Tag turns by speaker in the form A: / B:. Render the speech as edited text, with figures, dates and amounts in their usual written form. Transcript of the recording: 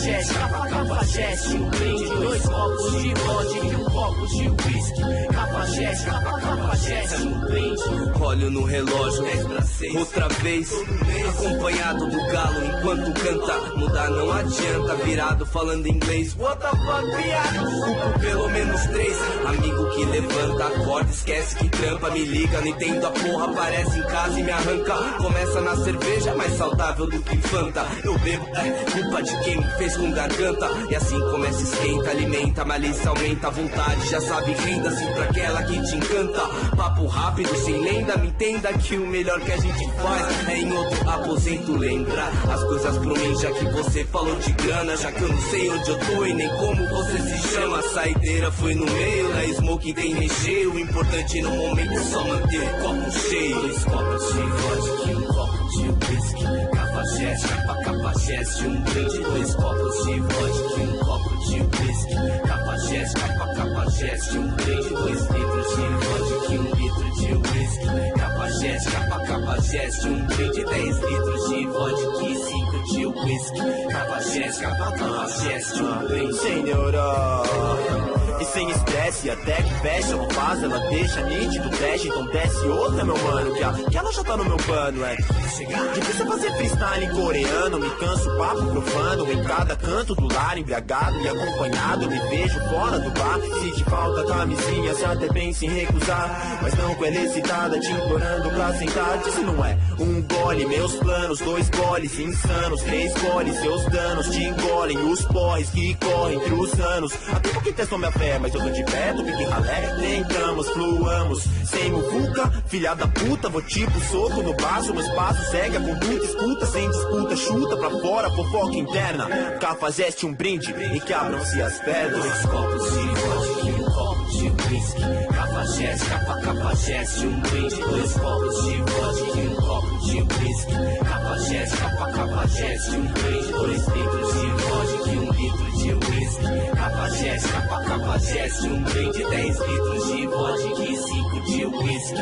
A: Cafajeste, cafajeste, um brinde, 2 copos de vodka e 1 copo de whisky. Cafajeste, cafajeste, um brinde.
B: Olho no relógio, 10 para 6. Outra vez, acompanhado do galo enquanto canta. Mudar não adianta, virado falando inglês. What the fuck, viado? Culpo pelo menos 3. Amigo que levanta, acorda, esquece que trampa. Me liga, não entendo a porra, aparece em casa e me arranca. Começa na cerveja, mais saudável do que Fanta. Eu bebo, culpa de quem me fez com garganta. E assim começa, esquenta, alimenta, malícia aumenta a vontade. Já sabe, renda-se pra aquela que te encanta. Papo rápido, sem lenda, me entenda que o melhor que a gente faz é em outro aposento lembrar as coisas pro mim, já que você falou de grana. Já que eu não sei onde eu tô e nem como você se chama. A saideira foi no meio, na smoking tem recheio. O importante no momento é só manter o copo cheio.
A: 2 copos de vodka e 1 copo de whisky. Cafajeste, cafajeste, um brinde, 2 copos de vodka e 1 copo de whisky. Cafajeste, cafajeste, um brinde, 2 litros de vodka e 1 litro de whisky. Cafajeste, cafajeste, um brinde, 10 litros de vodka e 5 de whisky. Cafajeste, cafajeste, um brinde.
C: Sem neuró e sem estresse, até que fecha, não faz, ela deixa nítido teste. Então desce outra, meu mano, que ela já tá no meu pano, difícil fazer freestyle em coreano, me canso, papo profano. Em cada canto do lar, embriagado e acompanhado, me vejo fora do bar. Se te falta camisinha, se até pensa em recusar, mas não com ela excitada, te implorando pra sentar. Disse não é um gole, meus planos, 2 goles insanos, 3 goles, seus danos te engolem. Os porres que correm entre os anos, até porque testou minha fé, mas eu tô de pé, tô pique ralé. Tentamos, fluamos, sem muvuca, filha da puta. Vou tipo soco no baço, meu espaço segue a conduta, escuta, sem disputa, chuta pra fora, fofoca interna. Cafajeste, um brinde, e que abram-se as pedras.
A: 2 copos de vodka e 1 copo de whisky. Cafajeste, cafajeste, um brinde, 2 copos de vodka e 1 copo de whisky. Cafajeste, cafajeste, um brinde, 2 litros de vodka e 1 litro de whisky. Cafajeste, cafajeste, um brinde, 10 litros de vodka e 5 de whisky.